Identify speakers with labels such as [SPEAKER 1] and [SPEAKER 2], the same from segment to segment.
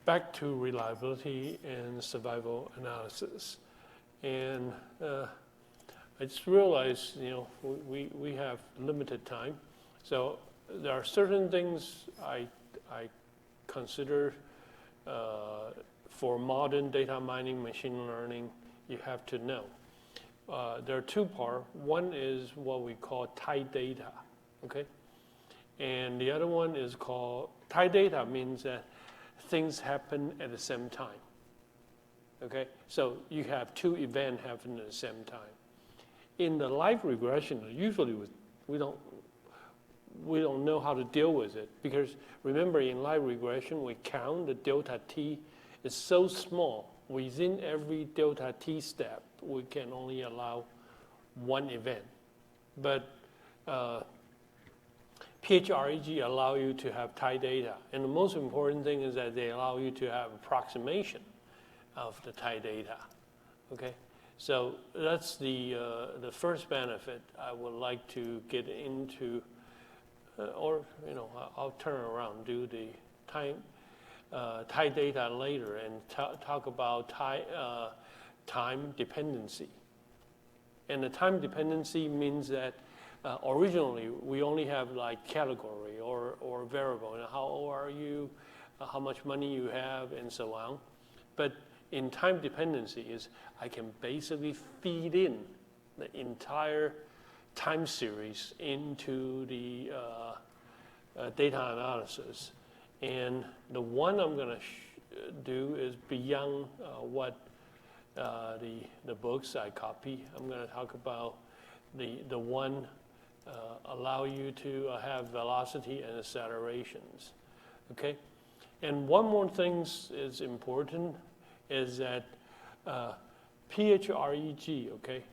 [SPEAKER 1] back to reliability and survival analysis. And I just realized, we have limited time. So there are certain things I consider for modern data mining, machine learning, you have to know. There are two parts. One is what we call tight data, okay? And the other one is called, tight data means that things happen at the same time, okay? So you have two events happening at the same time. In the live regression, usually we don't know how to deal with it, because remember, in live regression, we count the delta t is so small. Within every delta t step, we can only allow one event. But PHREG allow you to have tight data. And the most important thing is that they allow you to have approximation of the tight data, okay? So that's the first benefit I would like to get into, I'll turn around, do the tight data later and talk about time dependency. And the time dependency means that originally we only have like category or variable, and how old are you, how much money you have, and so on. But in time dependency is I can basically feed in the entire time series into the data analysis. And the one I'm going to do is beyond what the books I copy. I'm going to talk about the one allow you to have velocity and accelerations, okay? And one more thing is important is that PHREG, okay,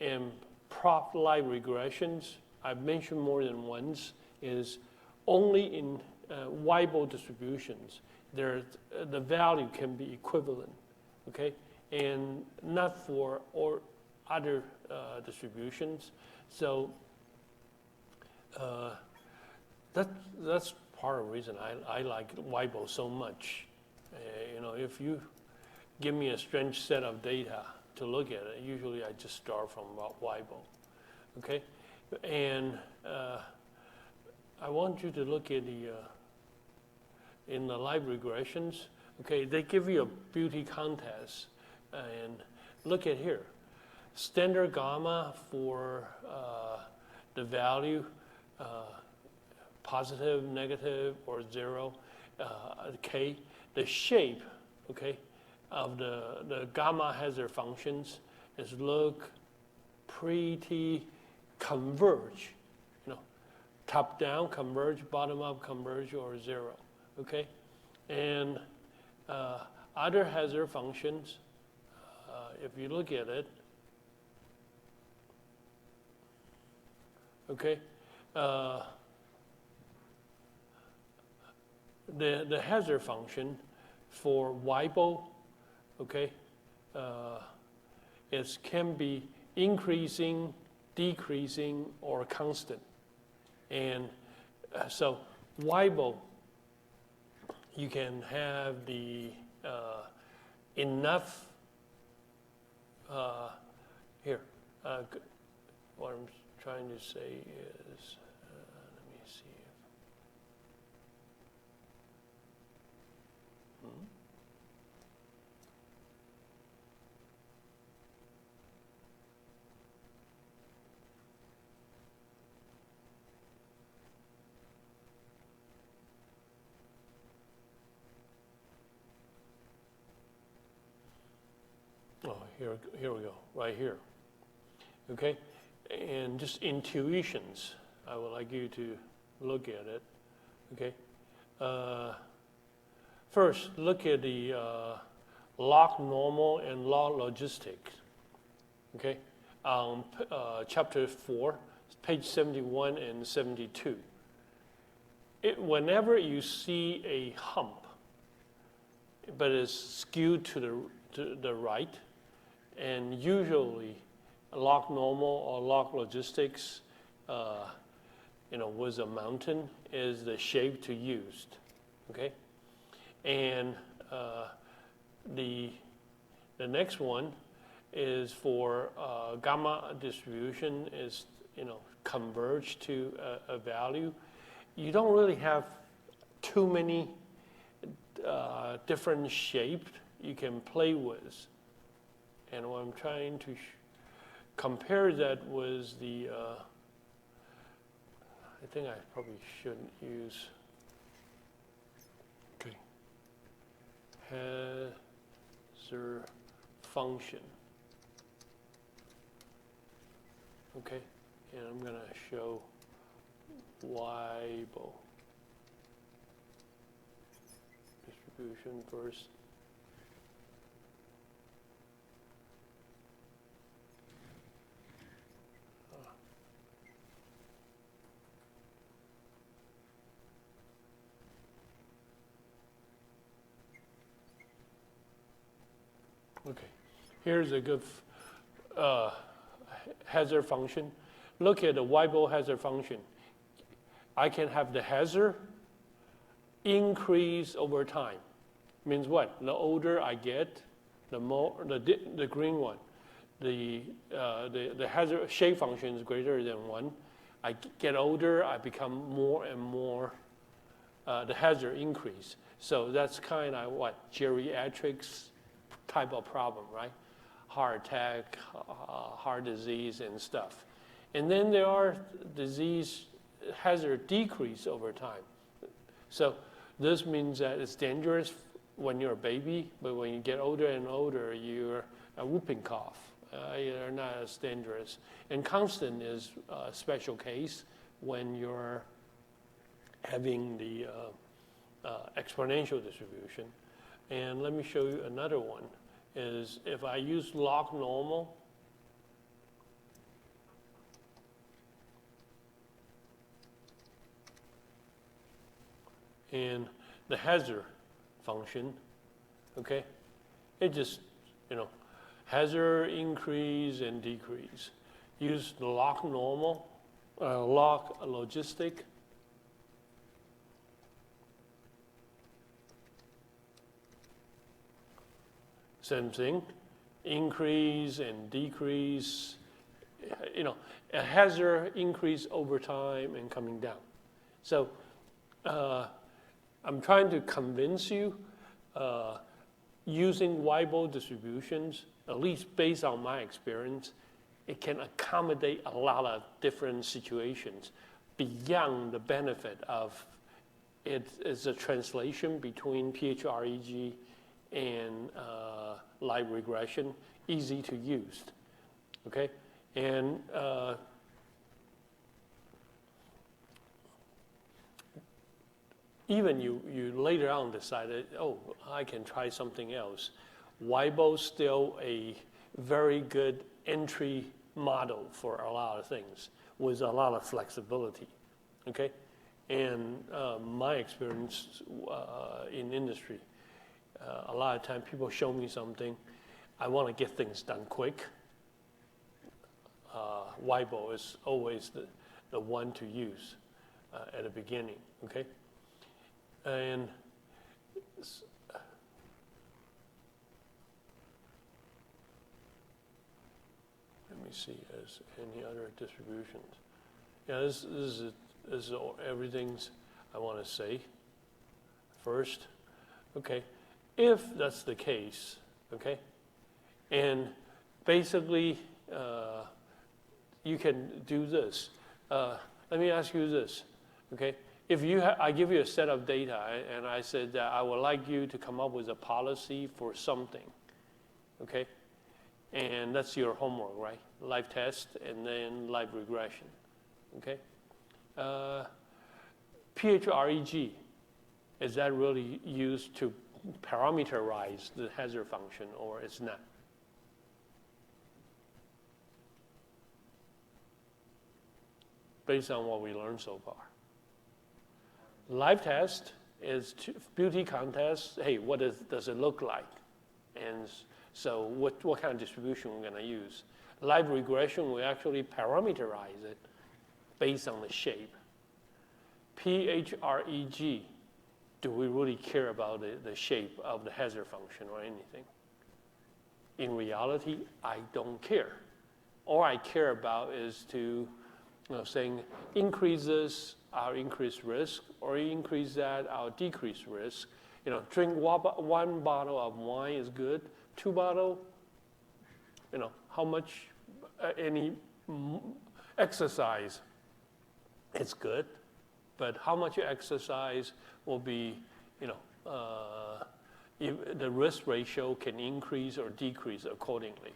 [SPEAKER 1] and prop live regressions, I've mentioned more than once, is only in Weibull distributions. The value can be equivalent, okay, and not for or other distributions. So that's part of the reason I like Weibull so much. If you give me a strange set of data to look at it, usually I just start from Weibull, okay? And I want you to look at in the live regressions, okay, they give you a beauty contest, and look at here. Standard gamma for the value, positive, negative, or zero, k. The shape, okay, of the gamma hazard functions is look pretty converge, top down converge, bottom up converge, or zero, okay? And other hazard functions, if you look at it, okay, the hazard function for Weibull, okay, it can be increasing, decreasing, or constant. And so Weibull, you can have the enough, here, what I'm trying to say is, let me see. Oh, here we go, right here. Okay, and just intuitions. I would like you to look at it. Okay, first look at the log normal and log logistics. Okay, chapter 4, page 71 and 72. Whenever you see a hump, but it's skewed to the right, and usually log normal or log logistics, with a mountain is the shape to use, okay? And the next one is for gamma distribution is converge to a value. You don't really have too many different shapes you can play with. And what I'm trying to compare that with the, I think I probably shouldn't use, okay, Segr function. Okay, and I'm going to show Weibull distribution first. Okay, here's a good hazard function. Look at the Weibull hazard function. I can have the hazard increase over time. Means what? The older I get, the more the green one, the hazard shape function is greater than 1. I get older, I become more and more the hazard increase. So that's kind of what geriatrics type of problem, right? Heart attack, heart disease, and stuff. And then there are disease hazard decrease over time. So this means that it's dangerous when you're a baby, but when you get older and older, you're a whooping cough. You're not as dangerous. And constant is a special case when you're having the exponential distribution. And let me show you another one. Is if I use log normal, and the hazard function, okay, it just, hazard increase and decrease. Use the log normal, log logistic. Same thing, increase and decrease, a hazard increase over time and coming down. So I'm trying to convince you using Weibull distributions, at least based on my experience, it can accommodate a lot of different situations beyond the benefit of it is a translation between PHREG and live regression, easy to use, okay? And even you later on decided, oh, I can try something else. Weibull still a very good entry model for a lot of things with a lot of flexibility, okay? And my experience in industry, a lot of times people show me something, I want to get things done quick. Weibull is always the one to use at the beginning, okay? And let me see, as any other distributions. Yeah, this is everything's I want to say first, okay? If that's the case, okay, and basically you can do this. Let me ask you this, okay? If I give you a set of data and I said that I would like you to come up with a policy for something, okay? And that's your homework, right? Live test and then live regression, okay? PHREG, is that really used to parameterize the hazard function or it's not? Based on what we learned so far. Live test is beauty contest. Hey, what does it look like? And so what kind of distribution we're going to use? Live regression, we actually parameterize it based on the shape. PHREG do we really care about the shape of the hazard function or anything? In reality, I don't care. All I care about is to, saying increases our increased risk or increase that our decreased risk. Drink one bottle of wine is good. 2 bottles, how much any exercise is good, but how much exercise will be, the risk ratio can increase or decrease accordingly.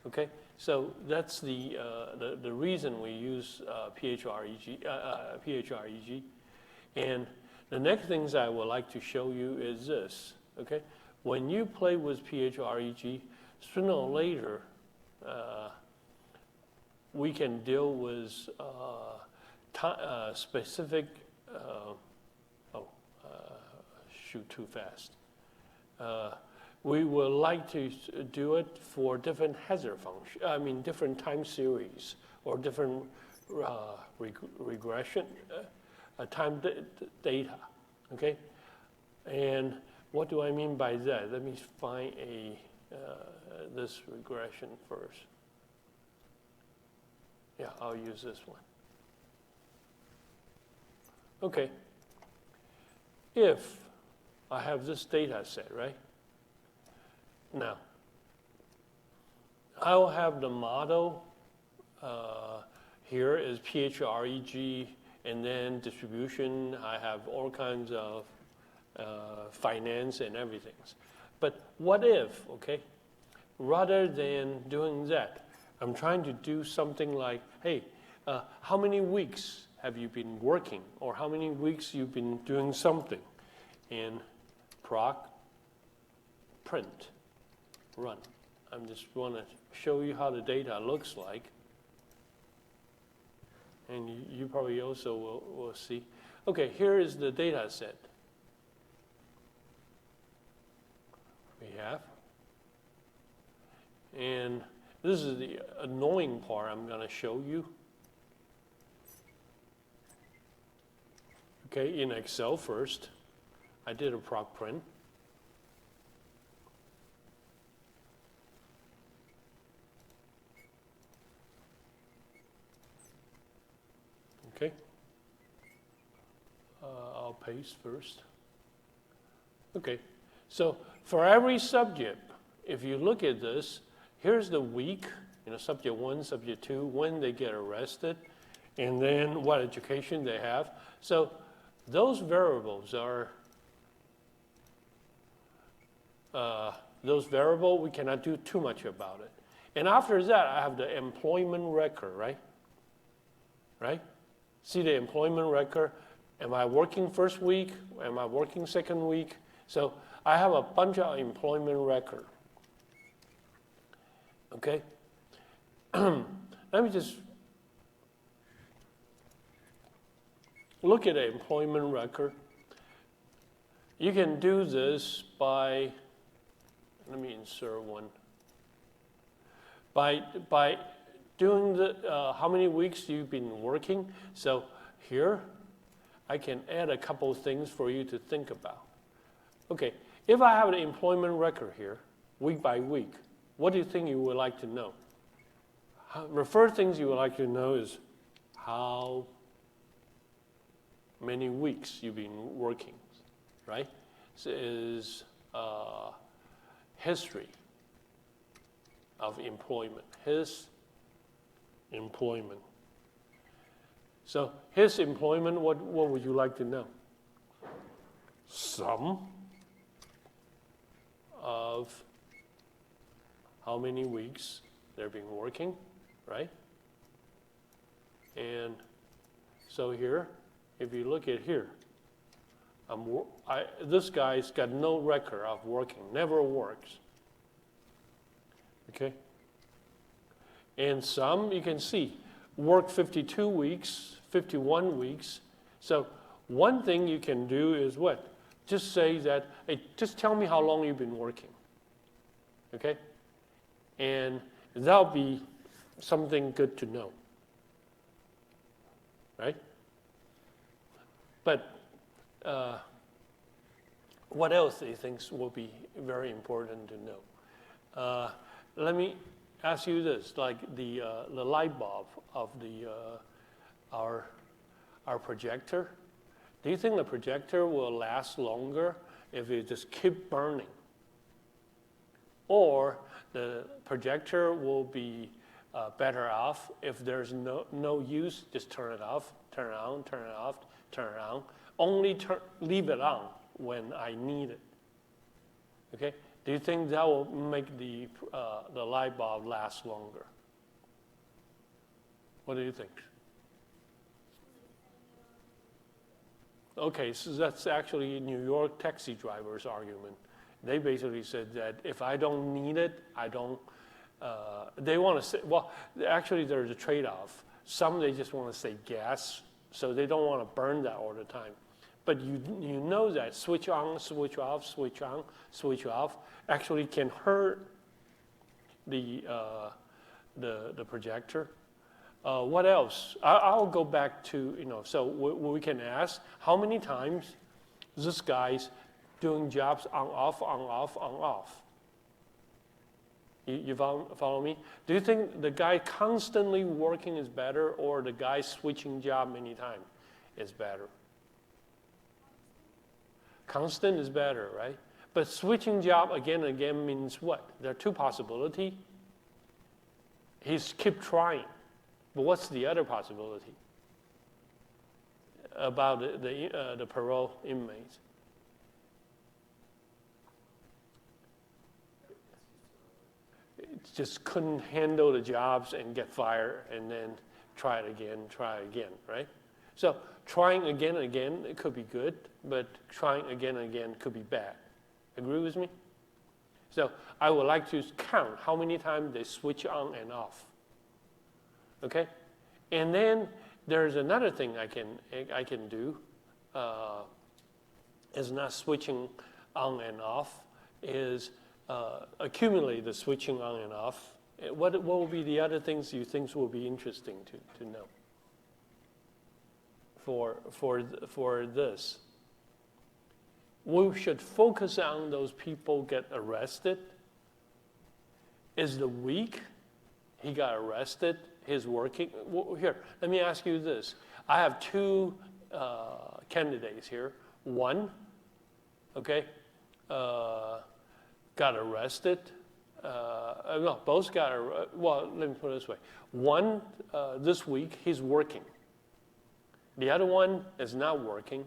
[SPEAKER 1] Okay, so that's the reason we use PHREG. And the next things I would like to show you is this. Okay, when you play with PHREG, sooner or later, we can deal with specific. Shoot too fast. We would like to do it for different hazard function. Different time series or different regression time data. Okay, and what do I mean by that? Let me find this regression first. Yeah, I'll use this one. Okay. If I have this data set, right? Now, I will have the model. Here is PHREG, and then distribution. I have all kinds of finance and everything. But what if, okay, rather than doing that, I'm trying to do something like, hey, how many weeks have you been working, or how many weeks you've been doing something? And proc, print, run. I just want to show you how the data looks like. And you probably also will see. Okay, here is the data set we have. And this is the annoying part I'm going to show you. Okay, in Excel first, I did a proc print. Okay, I'll paste first. Okay, so for every subject, if you look at this, here's the week, subject 1, subject 2, when they get arrested, and then what education they have. So those variables are, we cannot do too much about it. And after that, I have the employment record, right? Right? See the employment record. Am I working first week? Am I working second week? So I have a bunch of employment record. Okay? Let me just look at the employment record. You can do this by, let me insert one. By doing the how many weeks you've been working. So here, I can add a couple of things for you to think about. Okay, if I have the employment record here, week by week, what do you think you would like to know? The first things you would like to know is how many weeks you've been working, right? This is history of employment, his employment. So his employment, what would you like to know? Sum of how many weeks they've been working, right? And so here, if you look at here, this guy's got no record of working, never works. Okay? And some, you can see, work 52 weeks, 51 weeks. So one thing you can do is what? Just say that, hey, just tell me how long you've been working. Okay? And that'll be something good to know. Right? But What else do you think will be very important to know? Let me ask you this: like the light bulb of our projector. Do you think the projector will last longer if it just keep burning, or the projector will be better off if there's no use? Just turn it off, turn it on, turn it off, turn it on. Only leave it on when I need it. Okay? Do you think that will make the light bulb last longer? What do you think? Okay, so that's actually New York taxi drivers' argument. They basically said that if I don't need it, I don't. They want to say, well, actually there's a trade-off. Some they just want to save gas, so they don't want to burn that all the time. But you know that switch on, switch off, switch on, switch off actually can hurt the projector. What else? I'll go back to, so we can ask how many times this guy's doing jobs on, off, on, off, on, off. You follow me? Do you think the guy constantly working is better, or the guy switching job many times is better? Constant is better, right? But switching job again and again means what? There are two possibilities. He's keep trying. But what's the other possibility about the parole inmates? It just couldn't handle the jobs and get fired, and then try it again, right? So trying again and again, it could be good, but trying again and again could be bad. Agree with me? So I would like to count how many times they switch on and off. Okay? And then there's another thing I can do. Is not switching on and off, is accumulate the switching on and off. What will be the other things you think will be interesting to know for this? We should focus on those people get arrested. Is the week he got arrested, his working? Well, here, let me ask you this. I have two candidates here. One, okay, got arrested. No, both got, well, let me put it this way. One, this week, he's working. The other one is not working.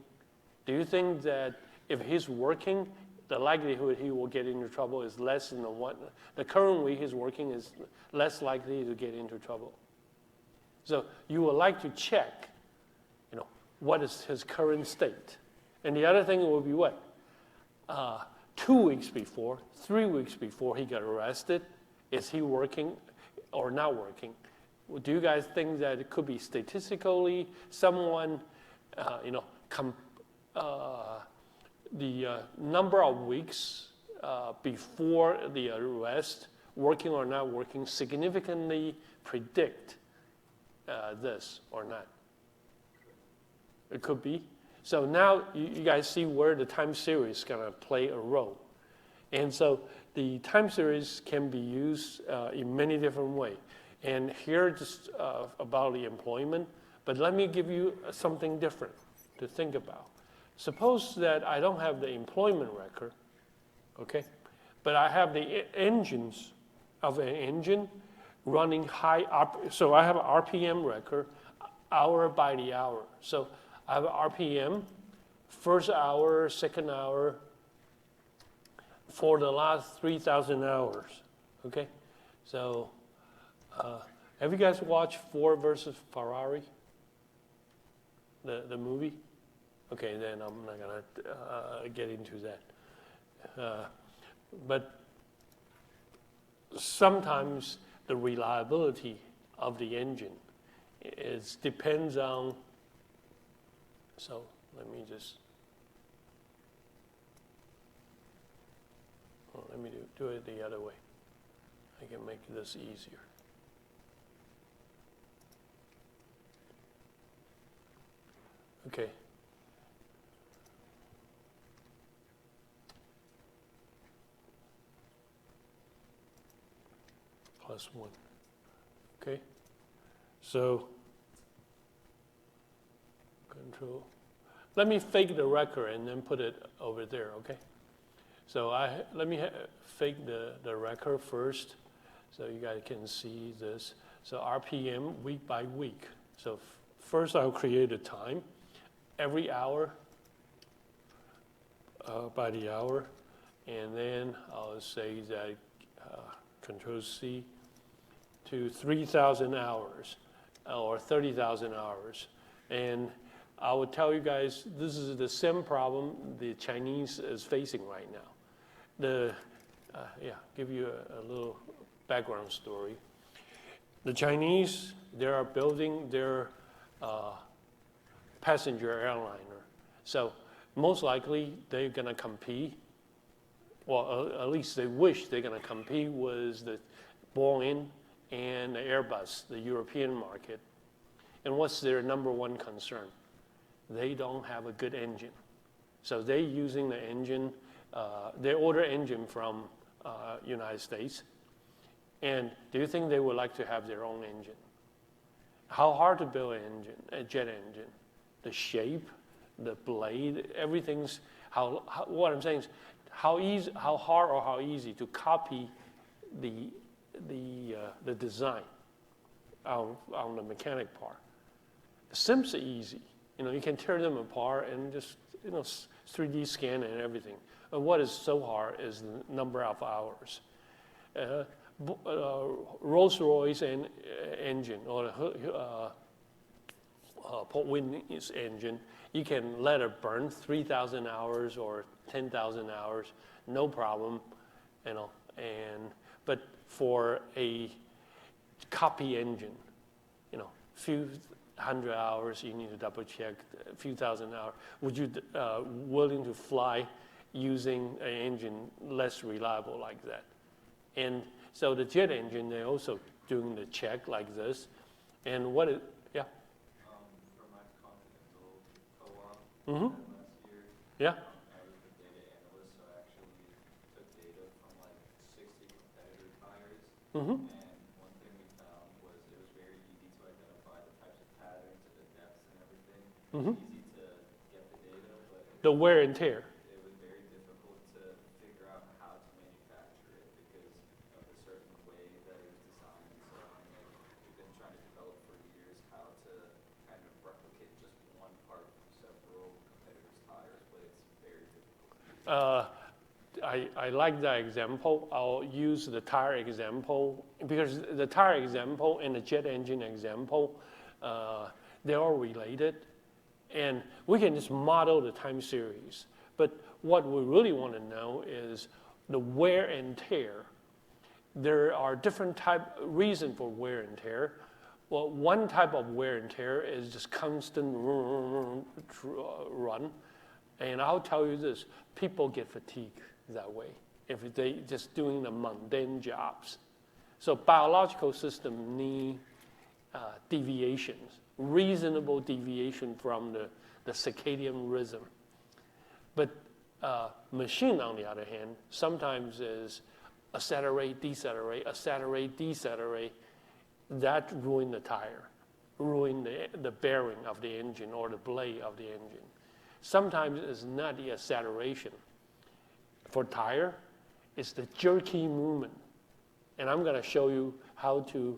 [SPEAKER 1] Do you think that if he's working, the likelihood he will get into trouble is less than the current week he's working is less likely to get into trouble? So you would like to check, what is his current state? And the other thing will be what? 2 weeks before, 3 weeks before he got arrested, is he working or not working? Do you guys think that it could be statistically someone, the number of weeks before the arrest, working or not working, significantly predict this or not? It could be. So now you guys see where the time series is going to play a role. And so the time series can be used in many different ways. And here just about the employment, but let me give you something different to think about. Suppose that I don't have the employment record, okay? But I have the engines of an engine running high up. So I have an RPM record, hour by the hour. So I have an RPM, first hour, second hour, for the last 3,000 hours, okay? So have you guys watched Ford versus Ferrari, the movie? Okay, then I'm not gonna get into that. But sometimes the reliability of the engine depends on. So let me just. Let me do it the other way. I can make this easier. Okay. plus 1. Okay? So, control. Let me fake the record and then put it over there, okay? So let me fake the record first so you guys can see this. So RPM week by week. So first I'll create a time every hour by the hour. And then I'll say that Control C to 3,000 hours or 30,000 hours. And I will tell you guys, this is the same problem the Chinese is facing right now. Give you a little background story. The Chinese, they are building their passenger airliner. So most likely they're gonna compete, well, at least they wish they're gonna compete with the Boeing and the Airbus, the European market. And what's their number one concern? They don't have a good engine. So they're using the engine, they order engine from United States. And do you think they would like to have their own engine? How hard to build an engine, a jet engine? The shape, the blade, everything's, what I'm saying is how hard or how easy to copy the design on the mechanic part. Seems easy. You can tear them apart and just, 3D scan and everything. But what is so hard is the number of hours. Rolls-Royce engine or Port Whitney's engine, you can let it burn 3,000 hours or 10,000 hours, no problem, but for a copy engine, few hundred hours, you need to double check, a few thousand hours. Would you willing to fly using an engine less reliable like that? And so the jet engine, they're also doing the check like this. And what it, yeah?
[SPEAKER 2] For my Continental co-op last year,
[SPEAKER 1] yeah.
[SPEAKER 2] I was the data analyst, so I actually took data from like 60 competitor tires. And one thing we found was it was very easy to identify the types of patterns and the depths and everything. Easy to get the data, but
[SPEAKER 1] the wear and tear.
[SPEAKER 2] It was very difficult to figure out how to manufacture it because of the certain way that it was designed. So we've been trying to develop for years how to kind of replicate just one part from several competitors' tires, but it's very difficult.
[SPEAKER 1] I like that example. I'll use the tire example because the tire example and the jet engine example, they're all related. And we can just model the time series. But what we really want to know is the wear and tear. There are different reasons for wear and tear. Well, one type of wear and tear is just constant run. And I'll tell you this, people get fatigued that way if they just doing the mundane jobs. So biological system need deviations, reasonable deviation from the circadian rhythm. But machine, on the other hand, sometimes is accelerate, decelerate, accelerate, decelerate. That ruin the tire, ruin the bearing of the engine or the blade of the engine. Sometimes it's not the acceleration. For tire, it's the jerky movement. And I'm going to show you how to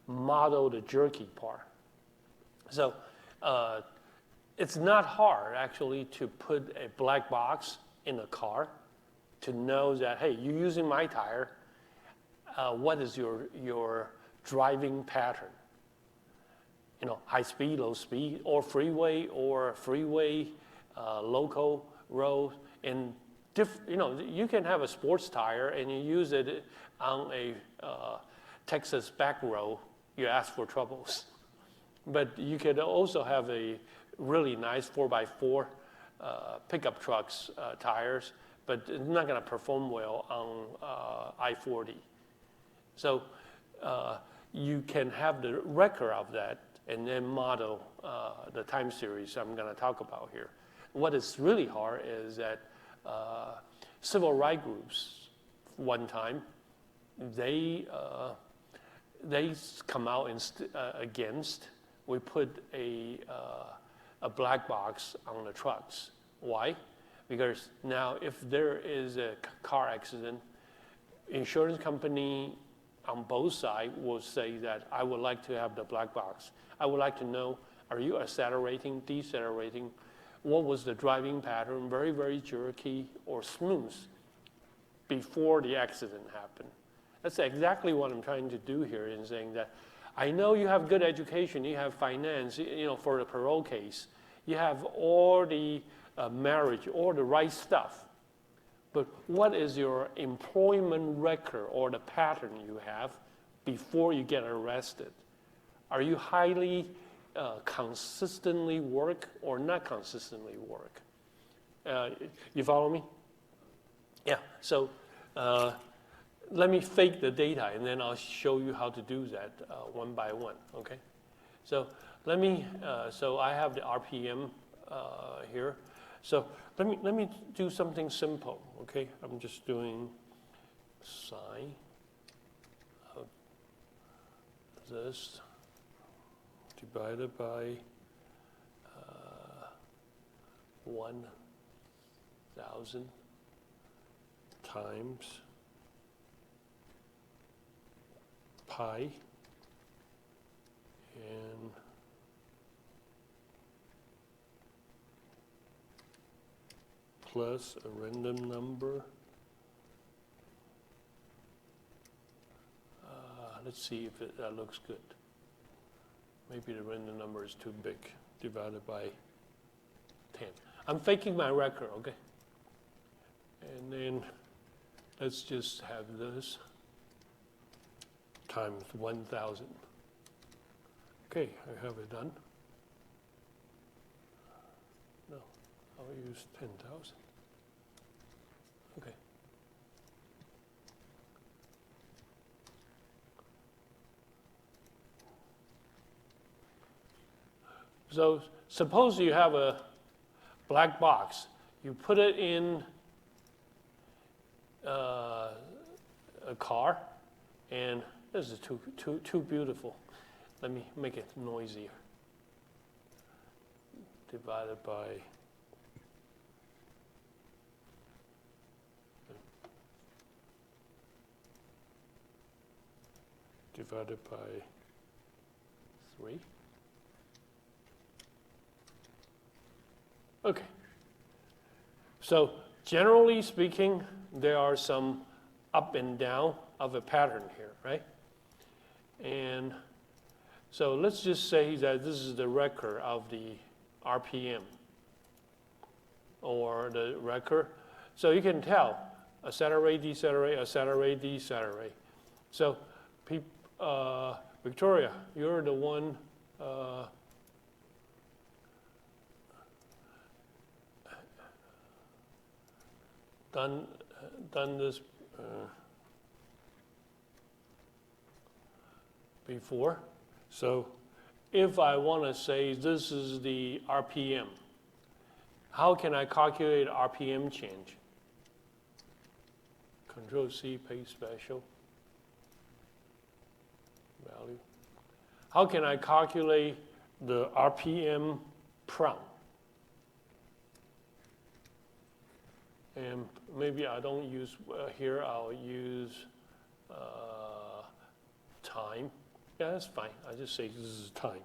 [SPEAKER 1] model the jerky part. So it's not hard, actually, to put a black box in a car to know that, hey, you're using my tire. What is your driving pattern? High speed, low speed, or freeway, local road. And you can have a sports tire and you use it on a Texas back road. You ask for troubles. But you could also have a really nice 4x4 pickup trucks tires, but it's not going to perform well on I-40. So you can have the record of that and then model the time series I'm going to talk about here. What is really hard is that civil rights groups, one time, they they come out against, we put a black box on the trucks. Why? Because now if there is a car accident, insurance company on both sides will say that I would like to have the black box. I would like to know, are you accelerating, decelerating? What was the driving pattern, very, very jerky or smooth before the accident happened? That's exactly what I'm trying to do here in saying that I know you have good education, you have finance, for the parole case, you have all the marriage, all the right stuff. But what is your employment record or the pattern you have before you get arrested? Are you highly consistently work or not consistently work? You follow me? Yeah, so let me fake the data and then I'll show you how to do that one by one, okay? So so I have the RPM here. So let me do something simple, okay? I'm just doing sine of this divided by 1,000 times pi and plus a random number. Let's see if that looks good. Maybe the random number is too big, divided by 10. I'm faking my record, okay? And then let's just have this times 1,000. Okay, I have it done. No, I'll use 10,000. Okay. So suppose you have a black box. You put it in a car, and this is too beautiful. Let me make it noisier. Divided by divided by 3. Okay. So generally speaking, there are some up and down of a pattern here, right? And so let's just say that this is the record of the RPM or the record. So you can tell accelerate, decelerate, accelerate, decelerate. So Victoria, you're the one done this before. So if I want to say this is the RPM, how can I calculate RPM change? Control C, paste special value. How can I calculate the RPM prompt? And maybe I don't use here, I'll use time. Yeah, that's fine. I just say this is time.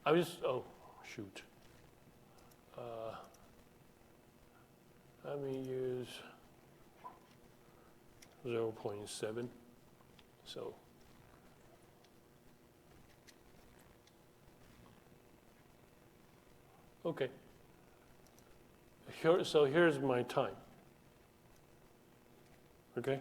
[SPEAKER 1] Oh, shoot. Let me use 0.7. So okay. So here's my time. Okay?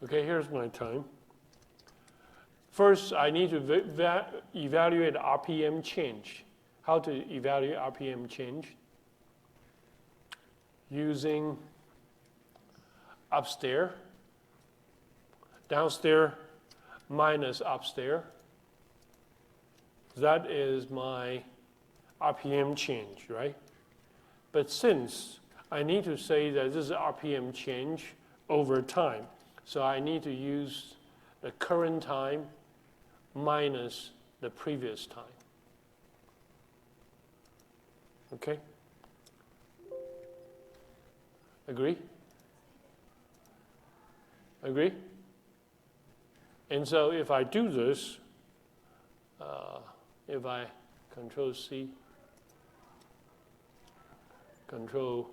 [SPEAKER 1] Okay, here's my time. First, I need to evaluate RPM change. How to evaluate RPM change? Using upstairs, downstairs minus upstairs. that is my RPM change, right? But since I need to say that this is RPM change over time, so I need to use the current time minus the previous time. Okay? Agree? Agree? And so if I do this, if I Control C, Control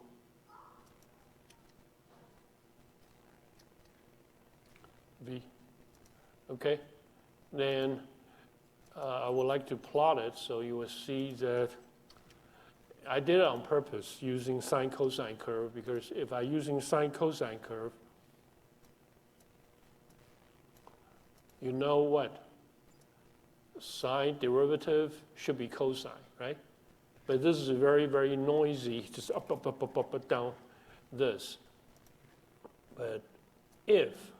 [SPEAKER 1] V, okay, then I would like to plot it so you will see that I did it on purpose using sine cosine curve, because if I'm using sine cosine curve, you know what? Sine derivative should be cosine, right? But this is very, very noisy, just up, down, this. But if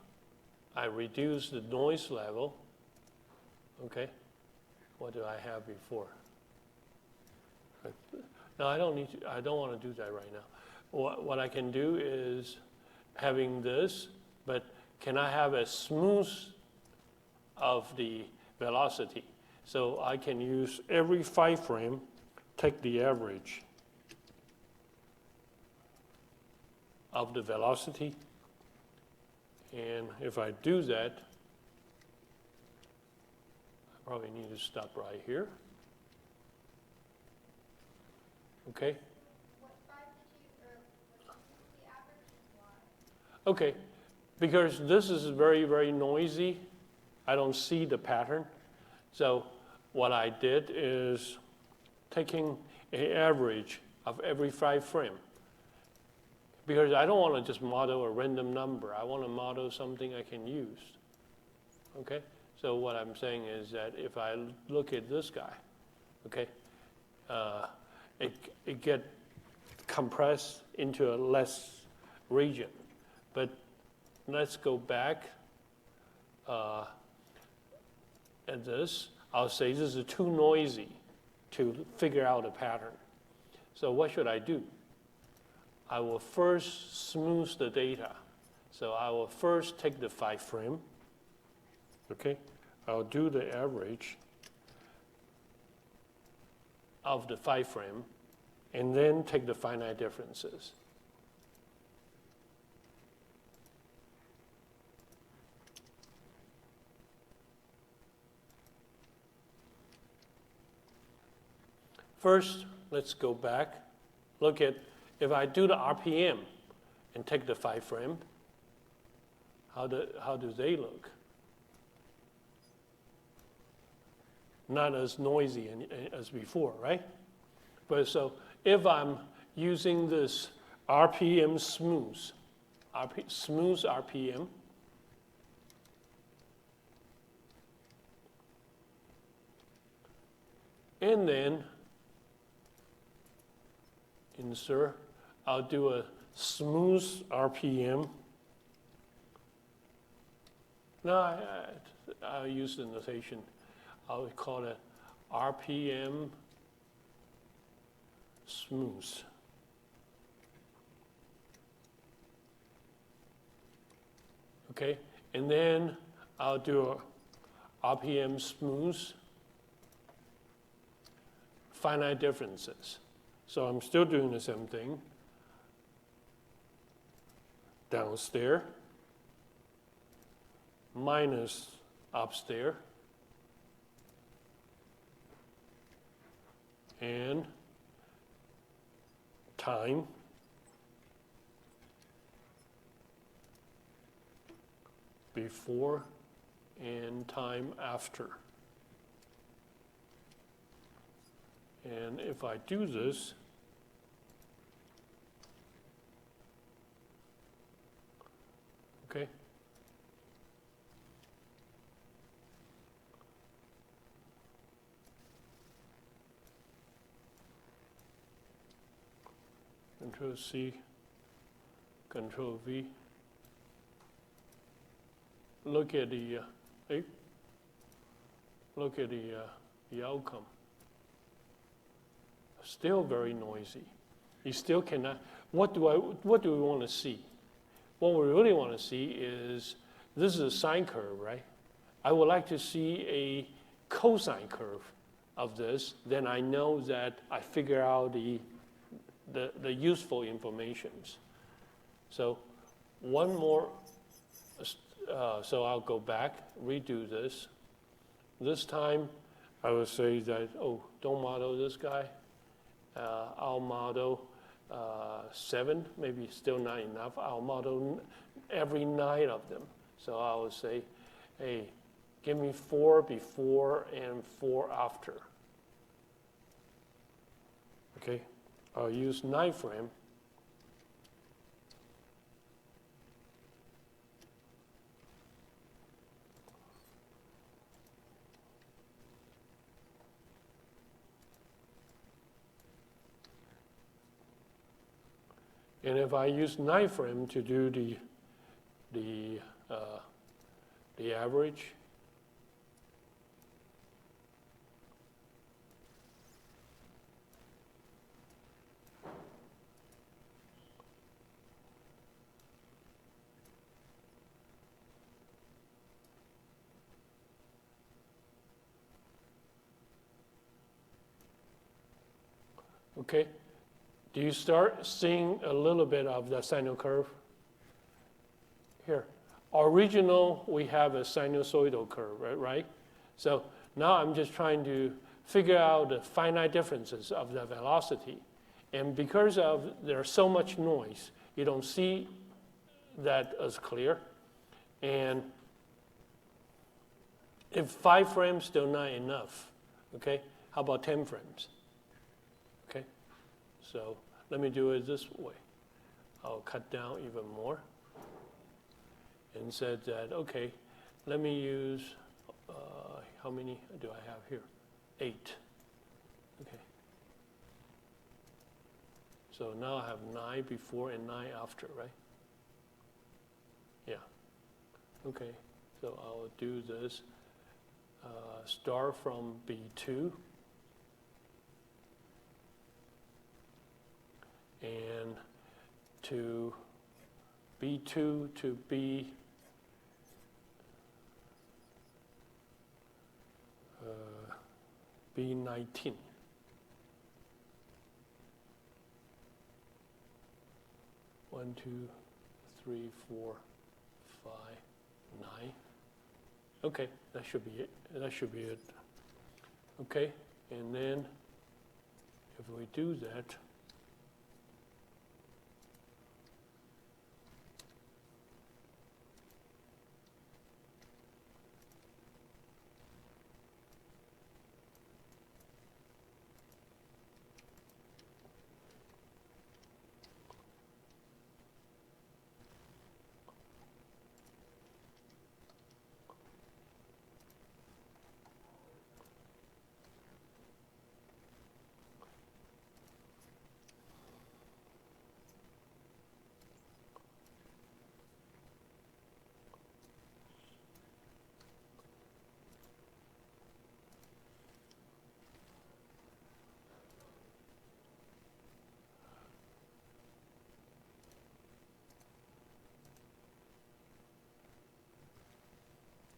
[SPEAKER 1] I reduce the noise level, okay, what do I have before? No, I don't want to do that right now. What I can do is having this, but can I have a smooth of the velocity? So I can use every 5 frame, take the average of the velocity. And if I do that, I probably need to stop right here. Okay?
[SPEAKER 3] What 5 did you, or what the average and why?
[SPEAKER 1] Okay, because this is very, very noisy. I don't see the pattern. So what I did is taking an average of every 5 frame. Because I don't want to just model a random number. I want to model something I can use. Okay? So what I'm saying is that if I look at this guy, okay, it get compressed into a less region. But let's go back at this. I'll say this is too noisy to figure out a pattern. So what should I do? I will first smooth the data. So I will first take the 5 frame. Okay, I'll do the average of the 5 frame, and then take the finite differences. First, let's go back. Look at, if I do the RPM and take the 5 frame, how do they look? Not as noisy as before, right? But so if I'm using this RPM smooth RPM, and then insert, I'll do a smooth RPM. No, I'll use the notation. I would call it RPM smooth. Okay, and then I'll do a RPM smooth finite differences. So I'm still doing the same thing. Downstairs minus upstairs. And time before and time after. And if I do this, okay, Control C, Control V. Look at the the outcome. Still very noisy. You still cannot. What do we want to see? What we really want to see is, this is a sine curve, right? I would like to see a cosine curve of this. Then I know that I figure out the useful informations. So one more. So I'll go back, redo this. This time, I will say that, don't model this guy. I'll model 7, maybe still not enough. I'll model every 9 of them. So I will say, hey, give me 4 before and 4 after. Okay, I'll use 9 frame. And if I use 9 frame to do the average, okay. Do you start seeing a little bit of the sine curve? Here. Original, we have a sinusoidal curve, right? So now I'm just trying to figure out the finite differences of the velocity. And because there's so much noise, you don't see that as clear. And if 5 frames still not enough, okay, how about 10 frames? Okay, so let me do it this way. I'll cut down even more. And said that, okay, let me use, how many do I have here? 8. Okay. So now I have 9 before and 9 after, right? Yeah. Okay, so I'll do this. Start from B2. And to B2 to B19. One, 2, 3, 4, 5, 9. Okay, that should be it. That should be it. Okay, and then if we do that,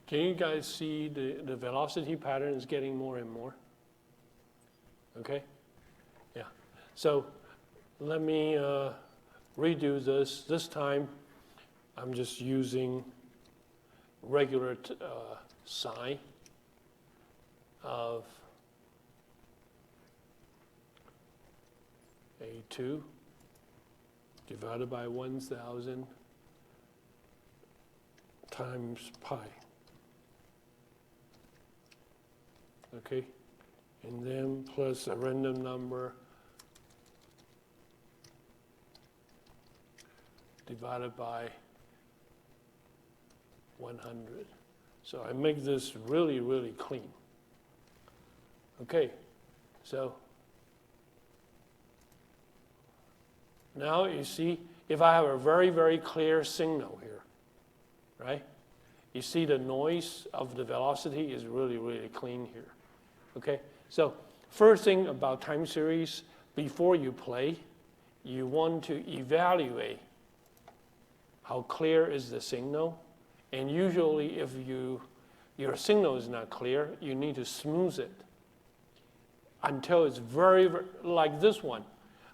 [SPEAKER 1] can you guys see the velocity pattern is getting more and more? Okay? Yeah. So let me redo this. This time I'm just using regular sine of A2 divided by 1,000 times pi. Okay, and then plus a random number divided by 100. So I make this really, really clean. Okay, so now you see, if I have a very, very clear signal here, right? You see the noise of the velocity is really, really clean here. Okay, so first thing about time series, before you play, you want to evaluate how clear is the signal. And usually if your signal is not clear, you need to smooth it until it's very, like this one.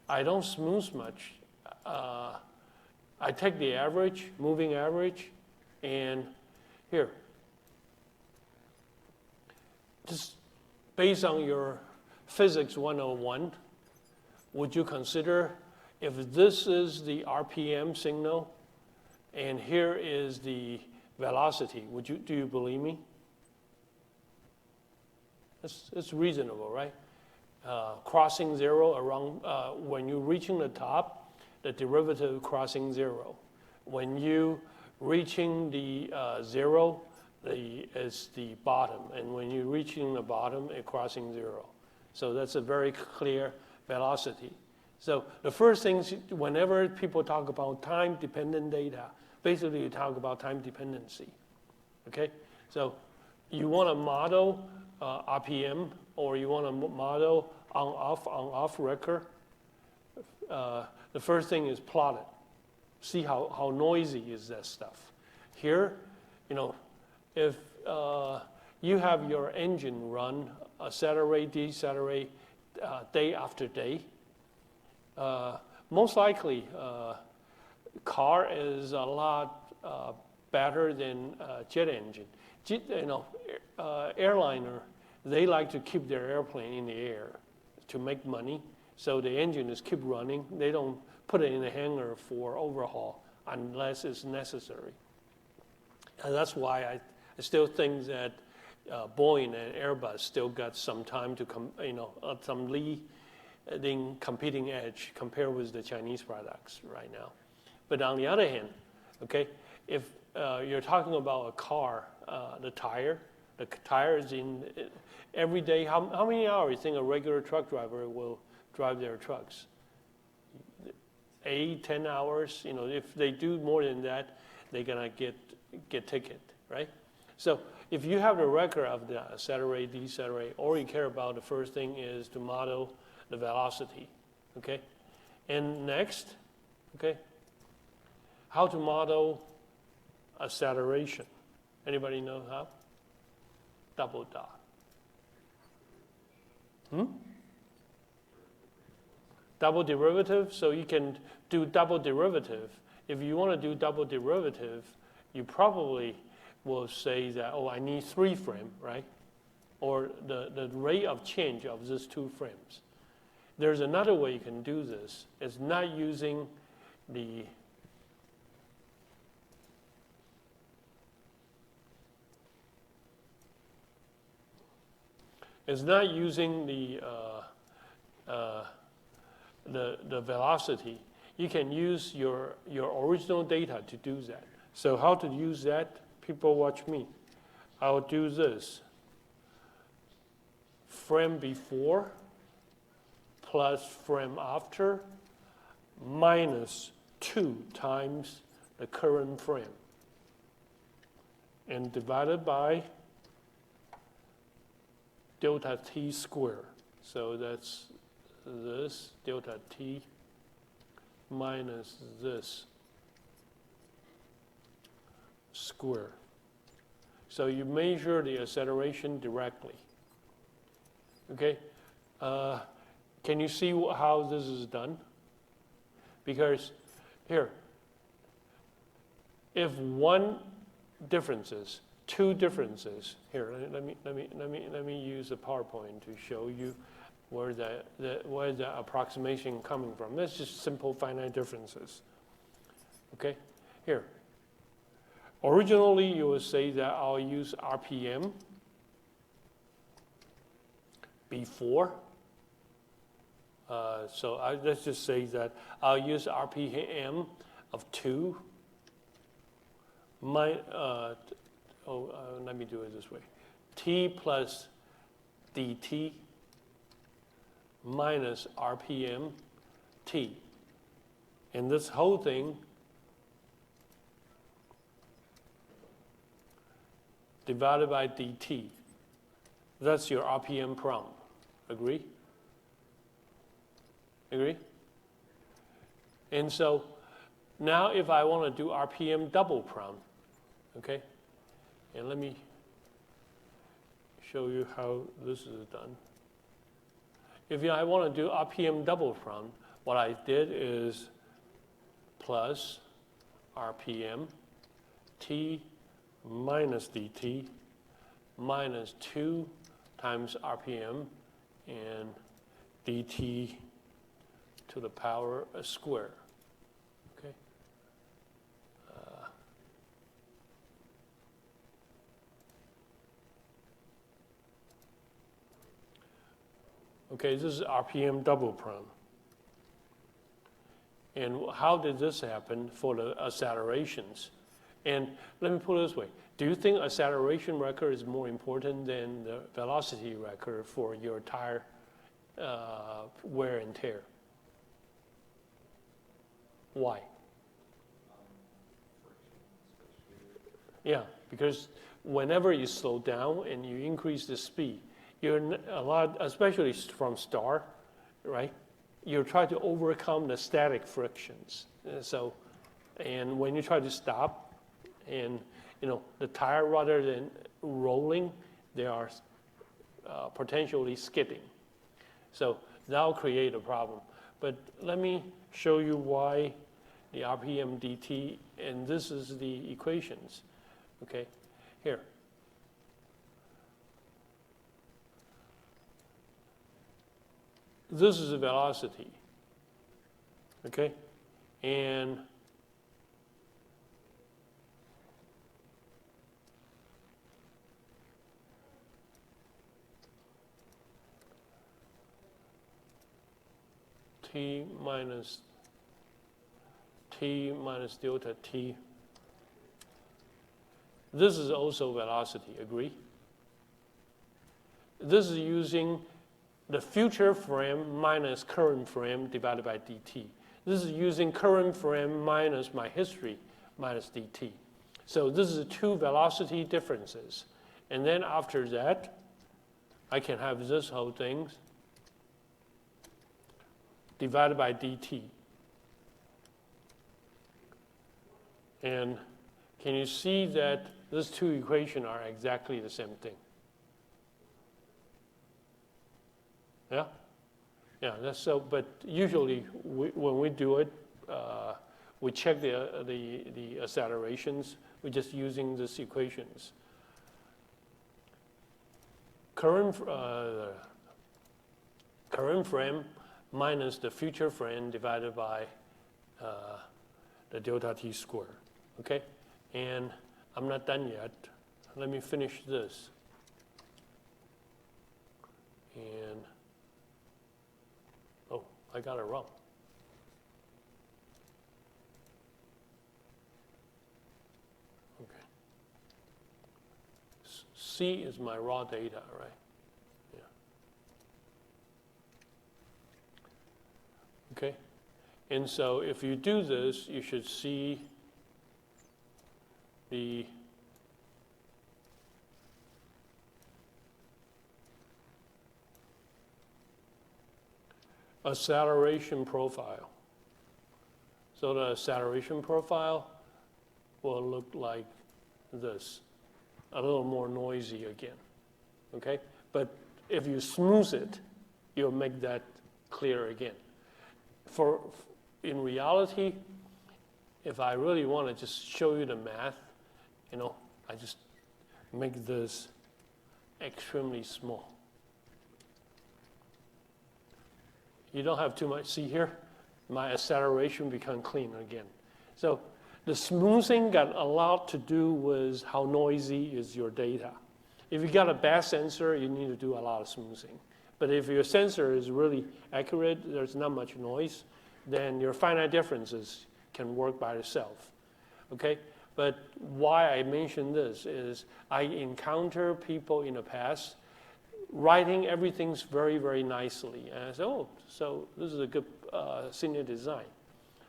[SPEAKER 1] I don't smooth much. I take the average, moving average, and here, just based on your physics 101, would you consider if this is the RPM signal and here is the velocity, do you believe me? It's reasonable, right? Crossing zero around, when you're reaching the top, the derivative crossing zero. When you reaching the zero, it's the bottom. And when you're reaching the bottom, it's crossing zero. So that's a very clear velocity. So the first things, whenever people talk about time-dependent data, basically you talk about time dependency, okay? So you want to model RPM, or you want to model on-off record. The first thing is plot it. See how noisy is that stuff. Here, if you have your engine run, accelerate, decelerate day after day, most likely car is a lot better than jet engine. Airliner, they like to keep their airplane in the air to make money. So the engine is keep running. They don't put it in the hangar for overhaul unless it's necessary. And that's why I still think that Boeing and Airbus still got some time to some leading competing edge compared with the Chinese products right now. But on the other hand, okay, if you're talking about a car, the tire is in every day. How many hours do you think a regular truck driver will drive their trucks? 8, 10 hours. If they do more than that, they're gonna get ticket, right? So if you have the record of the accelerate, decelerate, all you care about, the first thing is to model the velocity, okay? And next, okay, how to model acceleration. Anybody know how? Double dot. Double derivative, so you can do double derivative. If you want to do double derivative, you probably will say that, I need 3 frames, right? Or the rate of change of these 2 frames. There's another way you can do this. It's not using the the velocity. You can use your original data to do that. So how to use that? People watch me. I'll do this. Frame before plus frame after minus 2 times the current frame, and divided by delta t squared. So that's this delta t minus this square. So you measure the acceleration directly. Okay? Can you see how this is done? Because here, if one differences, 2 differences, here, let me use the PowerPoint to show you where the approximation coming from. That's just simple finite differences. Okay? Here. Originally, you would say that I'll use RPM before. Let's just say that I'll use RPM of 2. Let me do it this way. T plus dt minus RPM t. And this whole thing divided by dt. That's your RPM prompt. Agree? Agree? And so now if I want to do RPM double prompt, okay, and let me show you how this is done. If I want to do RPM double prompt, what I did is plus RPM t minus dt minus 2 times RPM and dt to the power a square. Okay. Okay, this is RPM double prompt. And how did this happen for the accelerations? And let me put it this way. Do you think acceleration record is more important than the velocity record for your tire wear and tear? Why? Yeah, because whenever you slow down and you increase the speed, you're a lot, especially from start, right? You try to overcome the static frictions. And when you try to stop, and the tire rather than rolling, they are potentially skidding. So that'll create a problem. But let me show you why the RPM dt, and this is the equations. Okay, here. This is the velocity, okay? And t minus delta t. This is also velocity, agree? This is using the future frame minus current frame divided by dt. This is using current frame minus my history minus dt. So this is two velocity differences. And then after that, I can have this whole thing divided by dt. And can you see that these two equations are exactly the same thing? Yeah? Yeah, that's so, but usually when we do it, we check the accelerations. We're just using these equations. Current frame minus the future frame divided by the delta t squared. Okay? And I'm not done yet. Let me finish this. And I got it wrong. Okay. C is my raw data, right? Yeah. Okay. And so if you do this, you should see the acceleration profile. So the acceleration profile will look like this, a little more noisy again, okay? But if you smooth it, you'll make that clear again. In reality, if I really want to just show you the math, I just make this extremely small. You don't have too much. See here, my acceleration become clean again. So the smoothing got a lot to do with how noisy is your data. If you got a bad sensor, you need to do a lot of smoothing. But if your sensor is really accurate, there's not much noise, then your finite differences can work by itself. Okay? But why I mention this is I encounter people in the past writing everything's very, very nicely. And I said, oh, so this is a good senior design.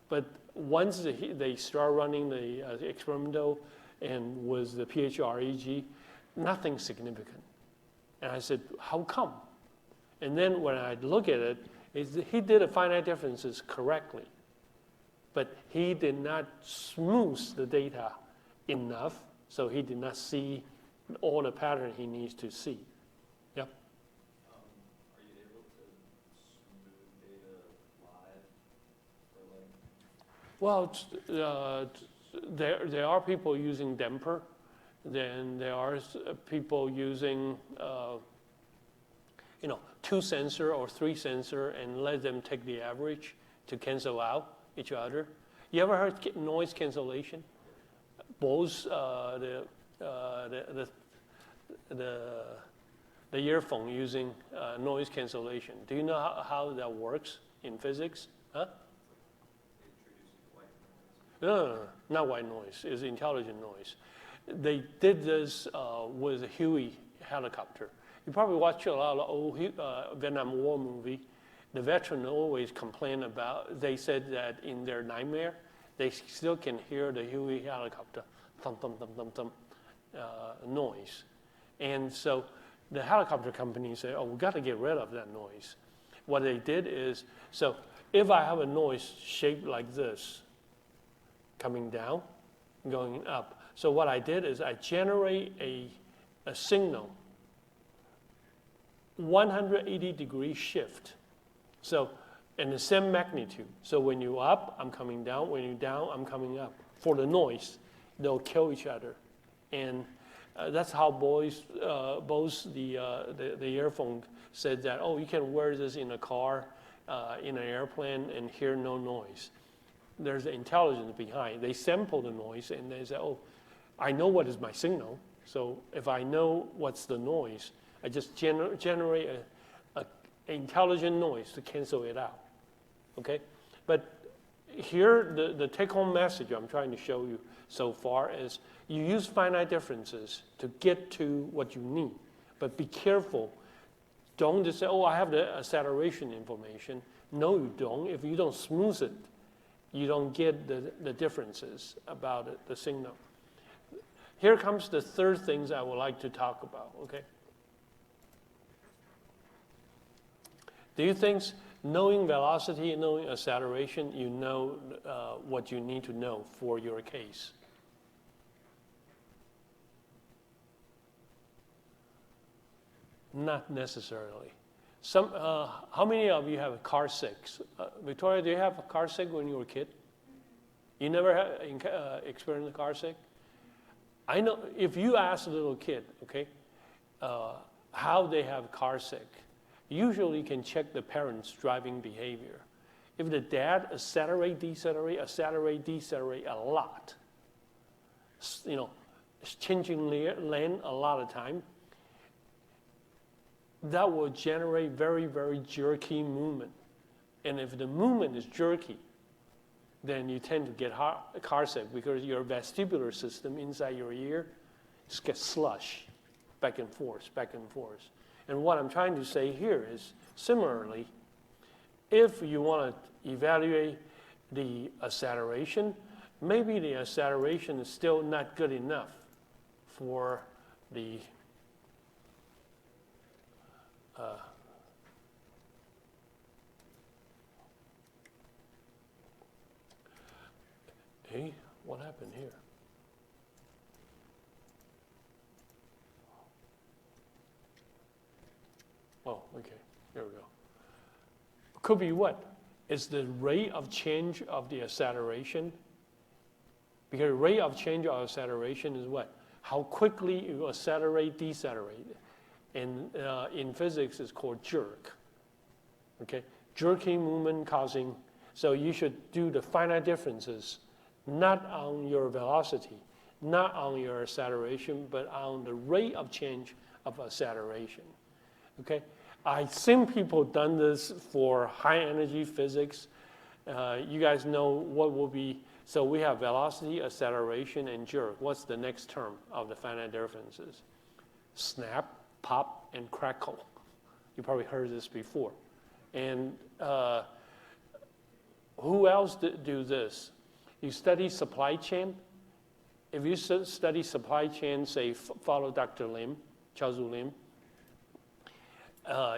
[SPEAKER 1] But once they start running the experimental and with the PHREG, nothing significant. And I said, how come? And then when I look at it, he did the finite differences correctly, but he did not smooth the data enough, so he did not see all the pattern he needs to see. Yep.
[SPEAKER 2] Are you able to smooth data live for like?
[SPEAKER 1] Well, there are people using damper. Then there are people using 2 sensor or 3 sensor and let them take the average to cancel out each other. You ever heard noise cancellation? Both the earphone using noise cancellation. Do you know how that works in physics? Huh? No, not white noise. It's intelligent noise. They did this with a Huey helicopter. You probably watch a lot of old Vietnam War movie. The veteran always complain about, they said that in their nightmare, they still can hear the Huey helicopter thump, thump, thump, thump, thump noise. And so the helicopter company said, oh, we got to get rid of that noise. What they did is, so if I have a noise shaped like this, coming down, going up. So what I did is I generate a signal, 180-degree shift. So, in the same magnitude. So when you're up, I'm coming down. When you're down, I'm coming up. For the noise, they'll kill each other. And that's how both the earphone said that, oh, you can wear this in a car, in an airplane, and hear no noise. There's intelligence behind. They sample the noise, and they say, oh, I know what is my signal. So if I know what's the noise, I just generate an intelligent noise to cancel it out. Okay? But here, the take-home message I'm trying to show you so far is you use finite differences to get to what you need. But be careful. Don't just say, oh, I have the saturation information. No, you don't. If you don't smooth it, you don't get the differences about it, the signal. Here comes the third things I would like to talk about, okay? Do you think knowing velocity and knowing acceleration, you know what you need to know for your case? Not necessarily. How many of you have car sick? Victoria, do you have a car sick when you were a kid? You never experienced a car sick? I know if you ask a little kid, okay, how they have car sick, usually you can check the parents' driving behavior. If the dad accelerate, decelerate a lot, changing lane a lot of time, that will generate very, very jerky movement. And if the movement is jerky, then you tend to get car sick because your vestibular system inside your ear just gets slush back and forth, back and forth. And what I'm trying to say here is, similarly, if you want to evaluate the acceleration, maybe the acceleration is still not good enough for the hey, what happened here? Oh, okay, here we go. Could be what? Is the rate of change of the acceleration? Because rate of change of acceleration is what? How quickly you accelerate, decelerate. And in physics, it's called jerk. Okay, jerking movement causing. So you should do the finite differences, not on your velocity, not on your acceleration, but on the rate of change of acceleration. Okay, I've seen people done this for high energy physics. You guys know what will be. So we have velocity, acceleration, and jerk. What's the next term of the finite differences? Snap, pop, and crackle. You probably heard this before. And who else do this? You study supply chain. If you study supply chain, say follow Dr. Lim, Chaozu Lim,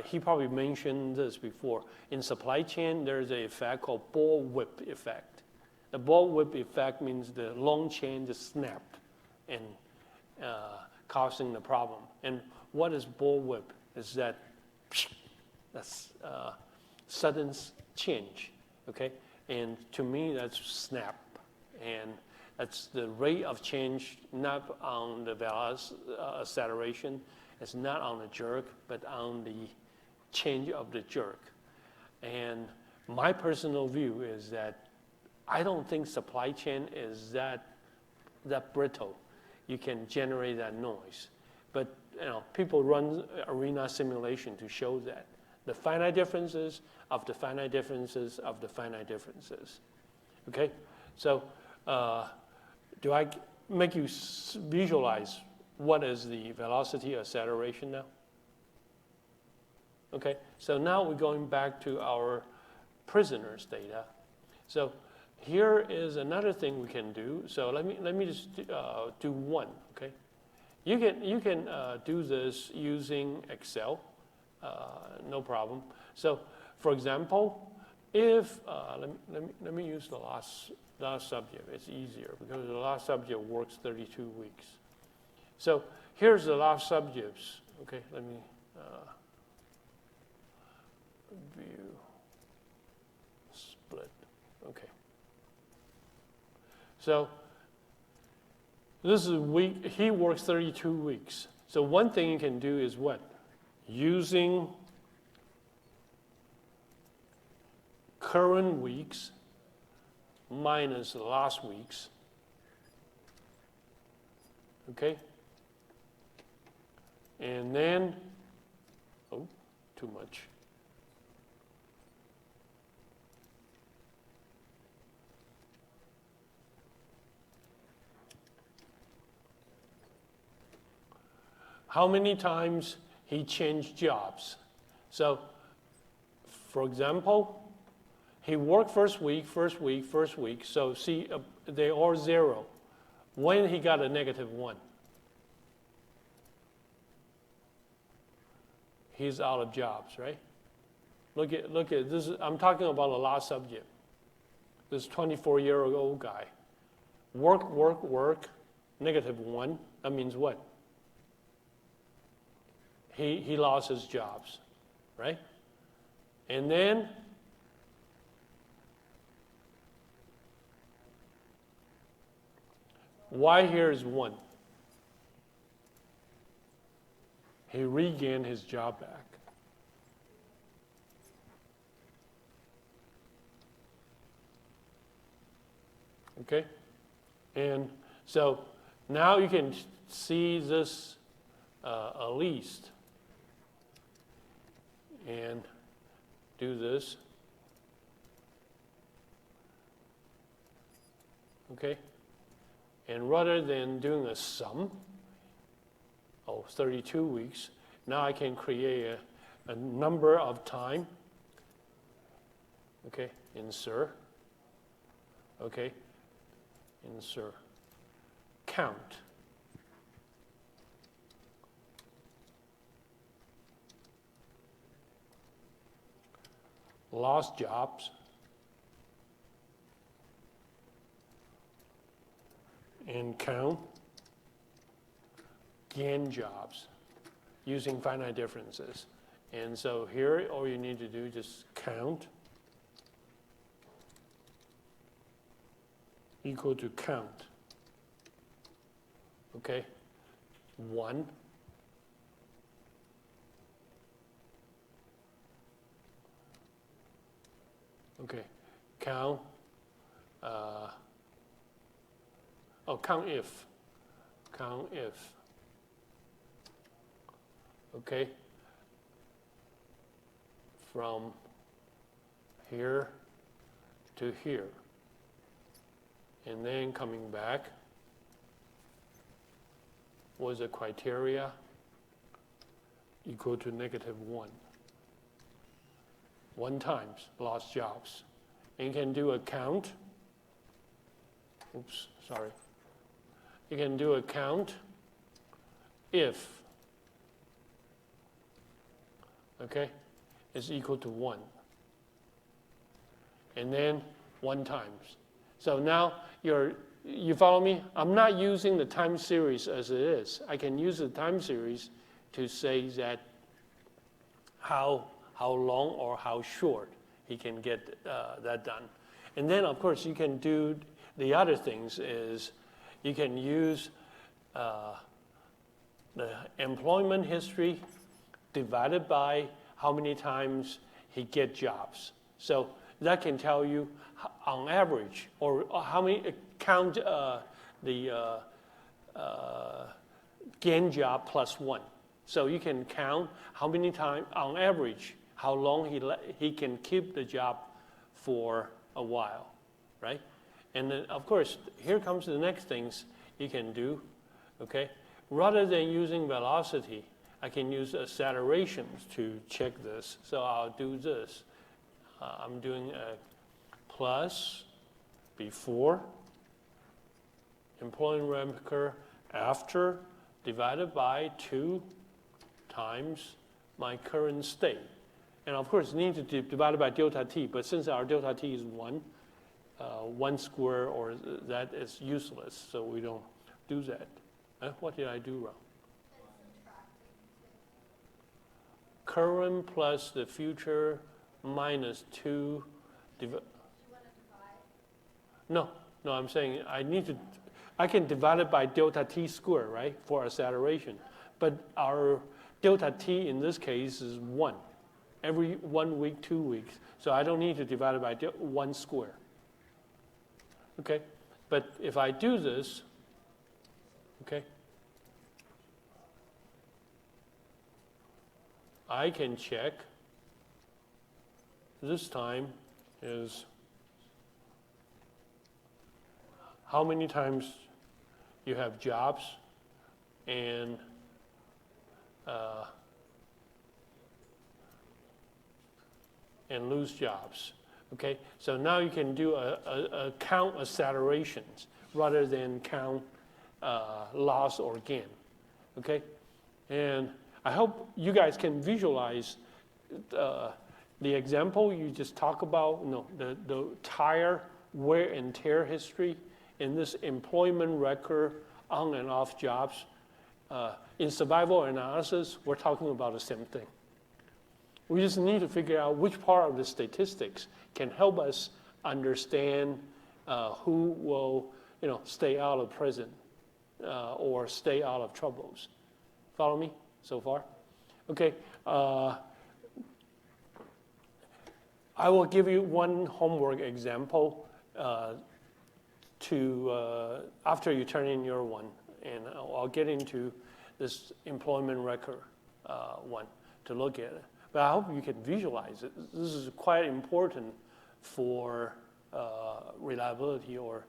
[SPEAKER 1] he probably mentioned this before. In supply chain, there's an effect called bullwhip effect. The bullwhip effect means the long chain just snapped and causing the problem. And what is bullwhip? Is that's sudden change, okay? And to me, that's snap. And that's the rate of change, not on the acceleration. It's not on the jerk, but on the change of the jerk. And my personal view is that I don't think supply chain is that brittle. You can generate that noise. But people run arena simulation to show that. The finite differences of the finite differences of the finite differences. Okay? So do I make you visualize what is the velocity acceleration now? Okay, so now we're going back to our prisoners data. So here is another thing we can do. So let me just do one. Okay, you can do this using Excel, no problem. So for example, if let me use the last subject. It's easier because the last subject works 32 weeks. So here's the last subjects. Okay, let me view split. Okay. So this is week. He works 32 weeks. So one thing you can do is what? Using current weeks minus last week's. Okay? And then, too much. How many times he changed jobs? So, for example, he worked first week. So see, they are 0. When he got a -1, he's out of jobs, right? Look at this. I'm talking about the last subject. This 24-year-old guy. Work, -1. That means what? He lost his jobs, right? And then why here is 1? He regained his job back. Okay? And so now you can see this at least and do this. Okay? And rather than doing a sum, 32 weeks, now I can create a number of time. Okay, insert. Okay, insert. Count. Lost jobs. And count. Gain jobs using finite differences. And so here, all you need to do is just count equal to count. Okay? 1. Okay. Count. Count if. Count if. Okay, from here to here, and then coming back was a criteria equal to -1. 1 times lost jobs. And you can do a count. Oops, sorry. You can do a count if okay, is equal to 1. And then 1 times. So now you follow me? I'm not using the time series as it is. I can use the time series to say that how long or how short he can get that done. And then, of course, you can do the other things is you can use the employment history divided by how many times he get jobs. So that can tell you on average, or how many count the gain job plus 1. So you can count how many times, on average, how long he can keep the job for a while, right? And then, of course, here comes the next things you can do, okay? Rather than using velocity, I can use accelerations to check this. So I'll do this. I'm doing a plus before employment record after divided by 2 times my current state. And of course, need to divide it by delta t, but since our delta t is 1, 1 square or that is useless, so we don't do that. What did I do wrong? Current plus the future minus 2. No, I'm saying I can divide it by delta t squared, right, for acceleration. But our delta t in this case is 1. Every 1 week, 2 weeks. So I don't need to divide it by 1 square. Okay? But if I do this, okay, I can check this time is how many times you have jobs and lose jobs. Okay, so now you can do a count accelerations rather than count loss or gain. Okay, and I hope you guys can visualize the example you just talked about. The tire wear and tear history in this employment record on and off jobs. In survival analysis, we're talking about the same thing. We just need to figure out which part of the statistics can help us understand who will, stay out of prison or stay out of troubles. Follow me so far? Okay. I will give you one homework example after you turn in your one, and I'll get into this employment record one to look at it. But I hope you can visualize it. This is quite important for reliability or,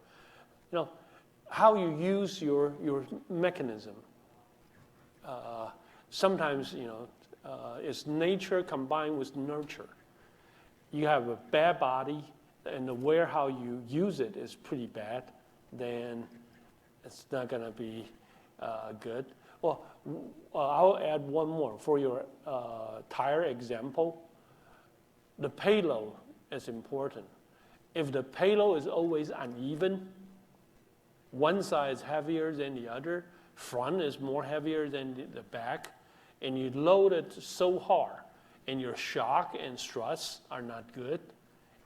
[SPEAKER 1] how you use your mechanism. Sometimes, it's nature combined with nurture. You have a bad body, and the way how you use it is pretty bad, then it's not going to be good. Well, I'll add one more. For your tire example, the payload is important. If the payload is always uneven, one side is heavier than the other, front is more heavier than the back, and you load it so hard, and your shock and struts are not good,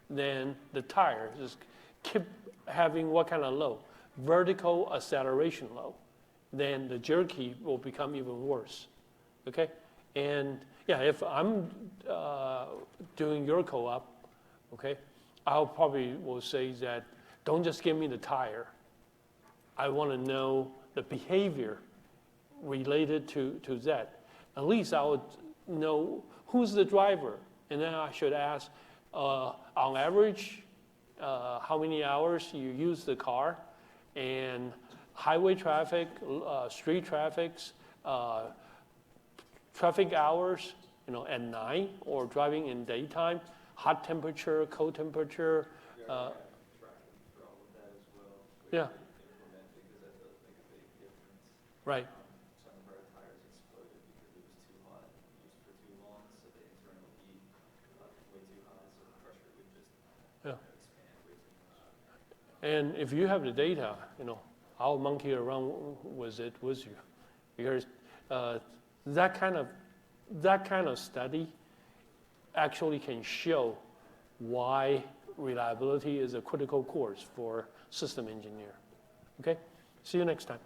[SPEAKER 1] then the tire just keep having what kind of load? Vertical acceleration load. Then the jerky will become even worse. Okay? And yeah, if I'm doing your co-op, okay, I'll probably will say that don't just give me the tire. I want to know the behavior related to that. At least I would know who's the driver. And then I should ask, on average, how many hours you use the car, and highway traffic, street traffics, traffic hours, at night or driving in daytime, hot temperature, cold temperature. Yeah. Right.
[SPEAKER 2] Some of our tires exploded because it was too hot, used for too long, so they
[SPEAKER 1] And if you have the data, I'll monkey around with it with you, because that kind of study actually can show why reliability is a critical course for system engineer. Okay, see you next time.